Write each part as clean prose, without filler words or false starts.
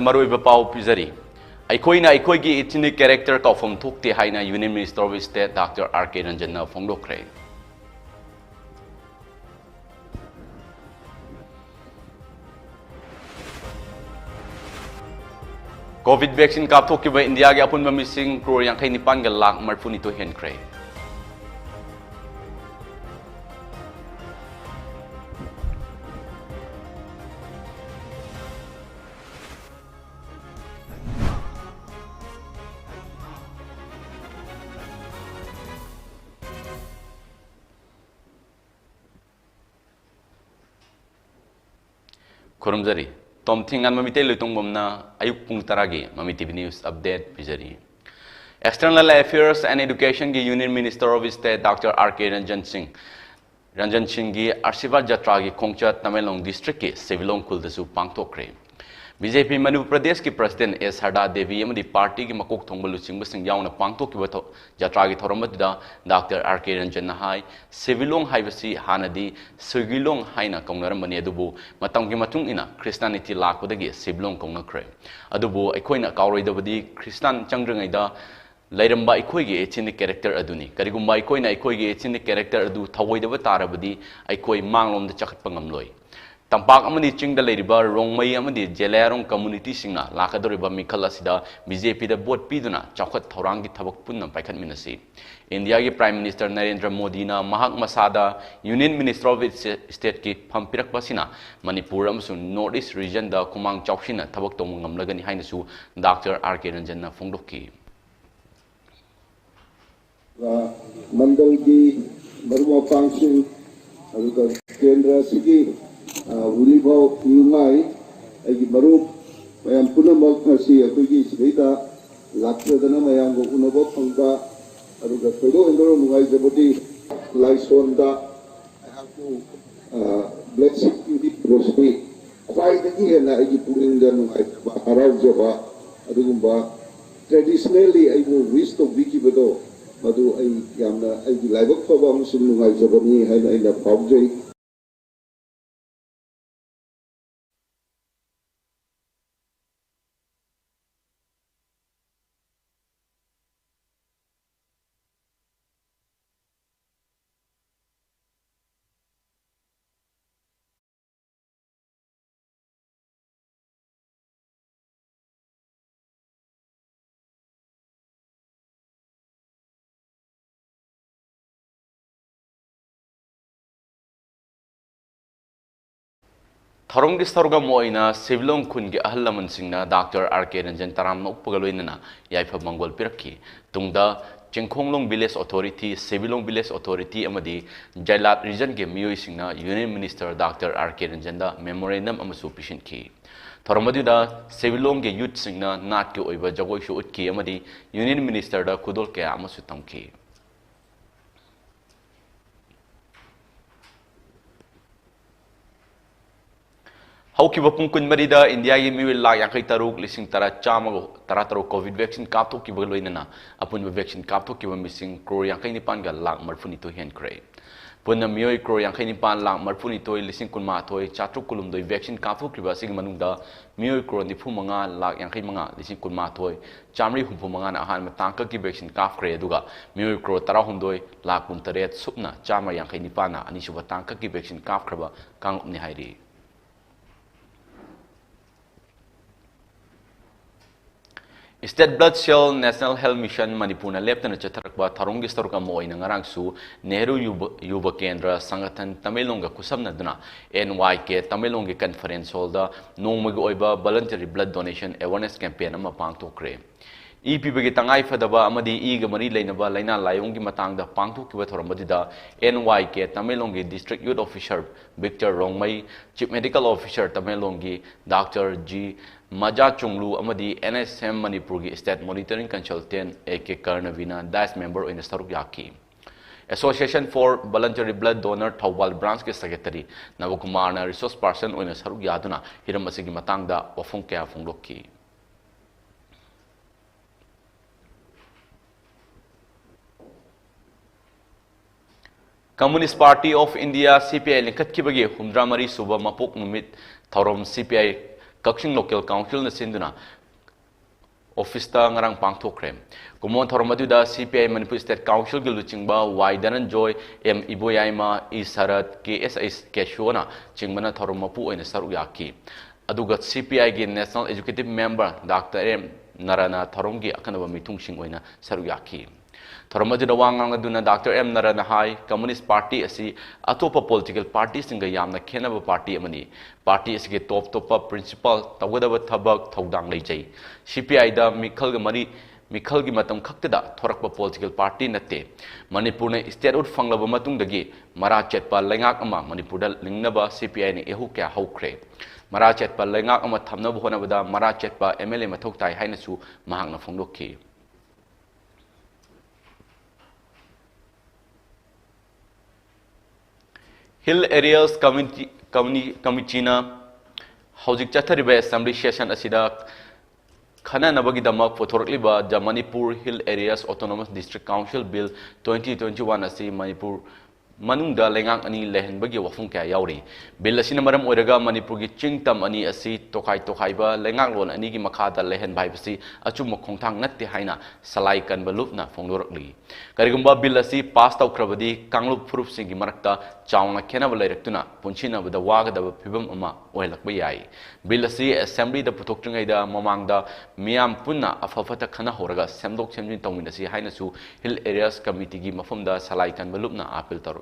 मरुइब पाउ पिजरी अखोइना अखोइगी इथनिक कैरेक्टर कौफम थोकते हाइना union minister of state doctor R K. Ranjan फोंदोखरे। कोविड वैक्सीन कापथोकिब इंडिया के अपुनब मिसिंग क्रोर 59 लाख 42 हेनख्रे। खुरुमजरी तोमथिंगानबा मितेई लुइतोंगबमना अयुक पुंग तरागी MAMITv न्यूज अपडेट पिजरी। एक्सटर्नल अफेयर्स एंड एजुकेशन की union minister of state doctor R K. Ranjan Singh की आशीर्वाद यात्रा की खोंगचत तमेंगलोंग डिस्ट्रिक्ट की सिविलोंग खुलदसु पांगथोखरे। बीजेपी मणिपुर प्रदेश की प्रेसिडेंट एस हरदा देवी पार्टी की मकोक थोंग लुचिंगबसिंग यावना पांगथोकिब यात्रा की थौरमदुदा डॉक्टर आर.के. रंजन हाई सिविलोंग हाइबसी हानदी सुगिलोंग हाइना कौनरमबनी अदुबु मतम की मतुंग इना क्रिस्टियानिटी लाकपदगी सिविलोंग कौनखरे। अदुबु अखोइना कावरोइदबदी क्रिस्टियान चंद्रङैदा लैरंबा अखोइगी एथिनिक कैरेक्टर अदुनी करिगुंबा अखोइना अखोइगी एथिनिक कैरेक्टर अदु थवोइदब तारबदी अखोइ मांगलोमद चखतप ngamloi। तंपाक अमदी चिंगदा लेरिबा रोंगमई अमदी जेलारोंग कम्युनिटी सिंगना लाकदोरिबा मिखल असिदा बीजेपी दा वोट पीदुना चौखत थौरांगी थबक पुन्ना पाइखतमिनसी। इंडिया की प्राइम मिनिस्टर नरेंद्र मोदी ना महाक मसादा यूनियन मिनिस्टर ऑफ स्टेट की फम पिरकपसिना मणिपुर अमसुंग नॉर्थ ईस्ट रीजन दा कुमांग चौखसिना थबक तोंग ngamlagani हाइनसु डॉक्टर आर.के. रंजन ना फोंदोकी। मंडल की मरुमापांगसिंग अदुगा केंद्र सिगी उलिबाव युमाई अगी मरुप मयाम पुनमक ngasi अखोइगी सिदा लाक्चदना मयाम को उनबो फंगबा अदुगा थोदो एंदरो मुगाई जबोटी लाइसोंदा ब्लेसिंग यूडी प्रोस्पी ख्वाइदगी हेना अगी पुरिंगा नुगाई बा हराव जबा अदुगुंबा ट्रेडिशनली अइबो विश तो बिकिबदो मधु अइ यामना अइगी लाइबक फबा अमसुंग नुगाई जबनी हाइना अइना फावजै। थौरंगी सरुगा मोइना सिविलोंग खुन की अहल लमन सिंगना डॉक्टर आर.के. रंजन तराम उपगलोइना याइफा मंगोल पिरखी। तुंगदा Chinkhonglong village authority Sivilong village authority अमदी जैलात रीजन के मियोई सिंगना union minister doctor R K. Ranjan दा मेमोरेंडम अमसु पिसिनखी। थौरमदुदा सिविलोंग के यूथ सिंगना नाट के ओइबा जगोइसु उतकी अमदी यूनियन मिनिस्टर दा खुदोल के अमसु तमखी। हौकिब पुंग कुनमरीदा इंडिया की मिविल लाख 53 लिसिंग तरा चामगो तरा तरो कोविड वैक्सीन कापथोकिब लोइनना अपुनब वैक्सीन कापथोकिब मिसिंग क्रोर 59 लाख 42 हेनख्रे। पुनः मियोई क्रोर 59 लाख 42 लिसिंग कुनमाथोय चात्रुक कुलुमदोय वैक्सीन कापथोकिब सिंग मनुंगदा मियोई क्रोर 95 लाख 55 लिसिंग कुनमाथोय चामरी 65 ना अहान तांक की वैक्सीन कापख्रे अदुगा मियोई क्रोर 19 लाख 18 सुपना चामर 59 ना अनिसुब तांक की वैक्सीन कापख्रबा कांगुपनि हाइरी। State blood cell national health mission Manipur लेप्तन चथरकबा थरोंगी स्तरुका मोइना ngarangsu नेहरू युवा केंद्र संगठन तमेलोंग कुसमनदुना NYK तमेलोंग कॉन्फ्रेंस हॉल दा नोंमगी ओइबा voluntary blood donation awareness campaign अमा पांगथोखरे। ई पीबगी तंगाई फदबा अमदी ईग मरी लेनबा लाइना लायोंगी मतंगदा पांगथोकिबा थोरमदिदा NYK तमेलोंगी district youth officer Victor Rongmei chief medical officer तमेलोंगी डॉक्टर जी मजा चुंगलू अमदी NSM मणिपुर की स्टेट मॉनिटरिंग कंसल्टेंट A.K. कर्णवीना डाइस मेंबर ओइन सरुक याकी। Association for voluntary blood donor Thoubal branch के सेक्रेटरी नवकुमार ना रिसोर्स पर्सन ओइन सरुक यादुना हिरम असिगी मतंगदा वफुंग क्या फुंगलोकी। Communist party of India CPI लिंखतखिबगी 73 सुबह मपोक नुमित थौरम CPI Kakshing Local Council na sinduna office ta ngarang pangthokre kumon thormaduda CPI Manipur State Council gi luchingba Waidanan Joy M Iboyaima Isarat KSS Keshona chingmana thormapu oina saru yaki aduga CPI gi National Executive Member Dr. M Narana Thoromgi akanaba mitung sing oina saru yaki Thormaduda wangang aduna Dr. M Narana Hai Communist Party asi atopa political party singa yamna khenaba party amani party asige top principal tawgadaba thabak thodang leijai CPI da Mikhal ga mari Mikhal gi matam khaktada thorakpa political party natte Manipur ne state out fanglaba matung dagi mara chetpa lengak ama Manipur da lingnaba CPI ne ehu kya haukre mara chetpa lengak ama thamnaba honabada mara chetpa MLA mathok tai haina su mahangna phongdokki Hill Areas Committee na Housing Chathariba Assembly Session asida Khana Nabagi Damak Photorkliba the Manipur Hill Areas Autonomous District Council Bill 2021 asi Manipur Manungda lengang ani lehenbagi wafung kaya yauri bill asina maram oiraga Manipur gi chingtam ani asi tokai ba lengang lon ani gi makhada lehen bai basi achum khongthang natte haina salai kan balupna phongdorli karigumba bill asi pass taw krabadi kanglup proof singi marakta chauna khena balairektuna punchina bada waga da phibam ama oilakba yai bill asi assembly da puthoktungai da mamangda miam punna afafata khana horaga semdok semjin tawmin asi haina su Hill Areas Committee gi mafamda salai kan balupna appeal tar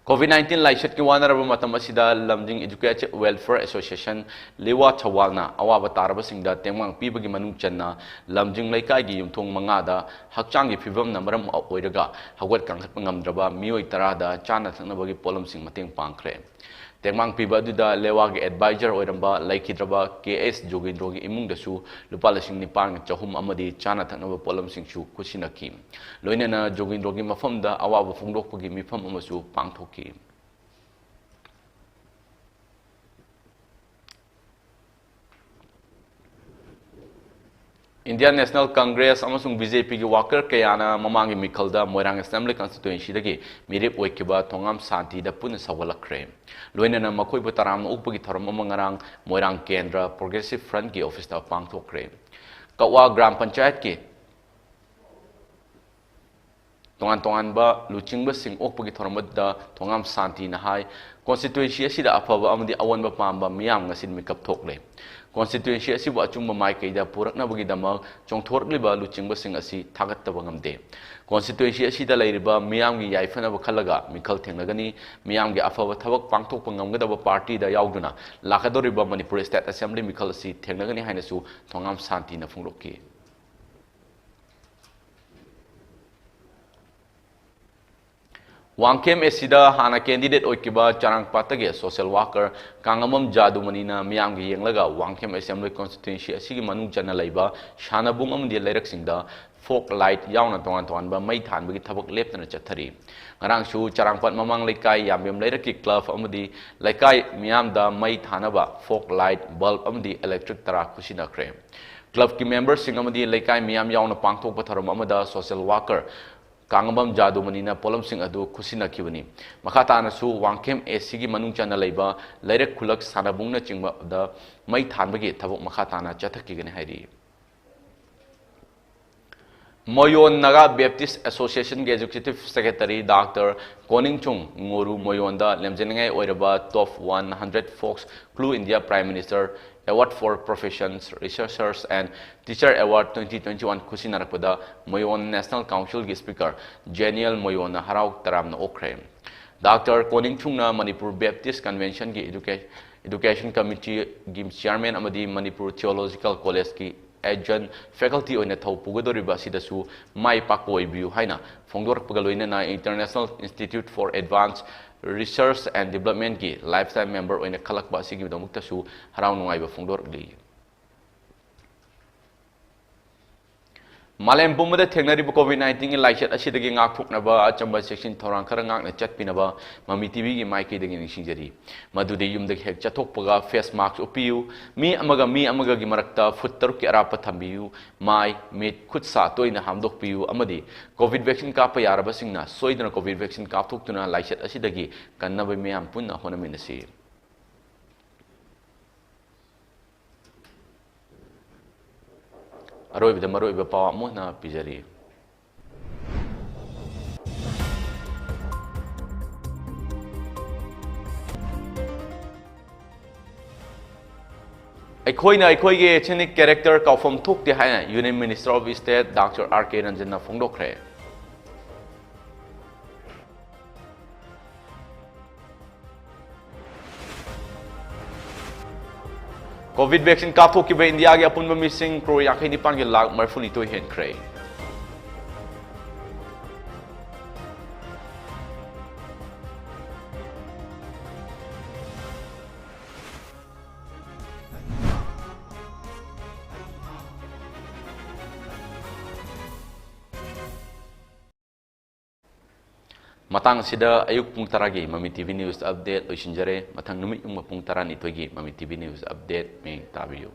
COVID-19 laishat ki wanaraba matam asida Lamjing Education Welfare Association lewa thawalna awaba taraba singda temang pibagi manung channa Lamjing laikai gi yumthong mangada hakchang gi phibam na maram oiraga hawat kangkhat ngamdraba mioi tarada chana thanabagi polam sing mateng pangkhre temang piba duda lewa gi advisor oiramba laikhidraba KS Jogindro gi imung dasu lupa lasing nipang chahum amadi chana thanaba polam sing chu kusinaki loinana Jogindro gi mafamda awaba phongdokpagi mifam amasu pangthoki Indian National Congress amasung BJP gi worker kayana mamangi Mikhalda Moirang Assembly constituency dagi mirip oikiba thongam santi da pun sawalakre loinana makoi bu taram upagi thoram amangarang Moirang Kendra Progressive Front gi office ta pangthokre kawa gram panchayat ki tongan ba luchingba sing okpagi thoramad da thongam santi na hai constituency asida afaba amadi awan ba pamba miyam ngasin mikap thokle constituency asi wa chungba mai kaida purakna bagi dama chongthorliba luchingba sing asi thagattaba ngamde constituency asi da lairiba miyam gi yaifana ba khalaga mikhal thengnagani miyam gi afaba thabak pangthokpa ngamgadaba party da yauduna lakadoriba Manipur State Assembly mikhal asi thengnagani haina su thongam santi na phungloki Wangkem esida hana candidate oikiba charang patage social worker kangamam jadu manina miyam gi yenglaga Wangkem Assembly constituency asigi manung chana laiba shanabung amdi lairak singda folk light yauna tongan ba mai than bagi thabak leptana chathari ngarang su charang pat mamang laikai yamyam lairak ki club amdi laikai miyam da mai thanaba folk light bulb amdi electric tara kusina kre club ki members sing amdi laikai miyam yauna pangthok patharam amada social worker Kangabam jadu manina polam sing adu kusina kibani makata na su Wangkem esigi manung chana laiba lairek khulak sanabung na chingba da mai thanbagi thabok makata na chathaki gani hairi Moyon Naga Baptist Association ge Executive Secretary Dr. Koning Chung Ngoru Moyonda lemjenengai oiraba top 100 folks Clue India Prime Minister Award for Professions, Researchers and Teacher Award 2021 Kusinarakpada Moyon National Council gi Speaker Genial Moyona Harau Taramna Okre Dr. Koning Chung na Manipur Baptist Convention gi Education Committee gi Chairman amadi Manipur Theological College ki Adjunct faculty oina thau pugadoriba sidasu mai pakoi biu haina phongdor pagaloina na International Institute for Advanced Research and Development ki lifetime member oina khalakba sigi domukta su harau nungai ba phongdor li Malem Pumada Technary COVID-19 in Laishat Ashidagi Ngaknaba, Achamba section Torang Karangak, Chatpinaba, MAMITv, Mikey the Ginishiri. Madudi Yum the Hek Chatopaga, face marks opiu, me amaga Gimarakta, foot turkey arapatambiu, my mate Kutsa, Toina Hamdok Piu, Amadi, COVID vaccine Kapa Yarabasingna, Soidana COVID vaccine Kaptuna, Laishat Ashidagi, Kanabe Meam Puna Honaminasi. ꯑꯔꯣꯏꯕꯗ ꯃꯔꯨꯑꯣꯏꯕ ꯄꯥꯎ ꯑꯃꯨꯛ ꯍꯟꯅ ꯄꯤꯖꯔꯤ꯫ ꯑꯩꯈꯣꯏꯅ ꯑꯩꯈꯣꯏꯒꯤ ethnic character ꯀꯥꯎꯐꯝ ꯊꯣꯛꯇꯦ ꯍꯥꯏꯅ union minister of state doctor R K. ꯔꯟꯖꯟꯅ ꯐꯣꯡꯗꯣꯛꯈ꯭ꯔꯦ꯫ ꯀꯣꯚꯤꯗ ꯚꯦꯛꯁꯤꯟ ꯀꯥꯞꯊꯣꯛꯈꯤꯕ ꯏꯟꯗꯤꯌꯥꯒꯤ ꯑꯄꯨꯟꯕ ꯃꯤꯁꯤꯡ ꯀ꯭ꯔꯣꯔ 59,39,42 ꯍꯦꯟꯈ꯭ꯔꯦ꯫ ꯃꯇꯥꯡ ꯑꯁꯤꯗ ꯑꯌꯨꯛ ꯄꯨꯡ 10ꯒꯤ ꯃꯃꯤ ꯇꯤꯚꯤ ꯅ꯭ꯌꯨꯁ ꯑꯞꯗꯦꯠ ꯂꯣꯏꯁꯤꯟꯖꯔꯦ꯫ ꯃꯊꯪ ꯅꯨꯃꯤꯠ ꯌꯨꯡꯕ ꯄꯨꯡ 12ꯒꯤ ꯃꯃꯤ ꯇꯤꯚꯤ ꯅ꯭ꯌꯨꯁ ꯑꯞꯗꯦꯠ ꯃꯌꯦꯛ ꯇꯥꯕꯤꯌꯨ꯫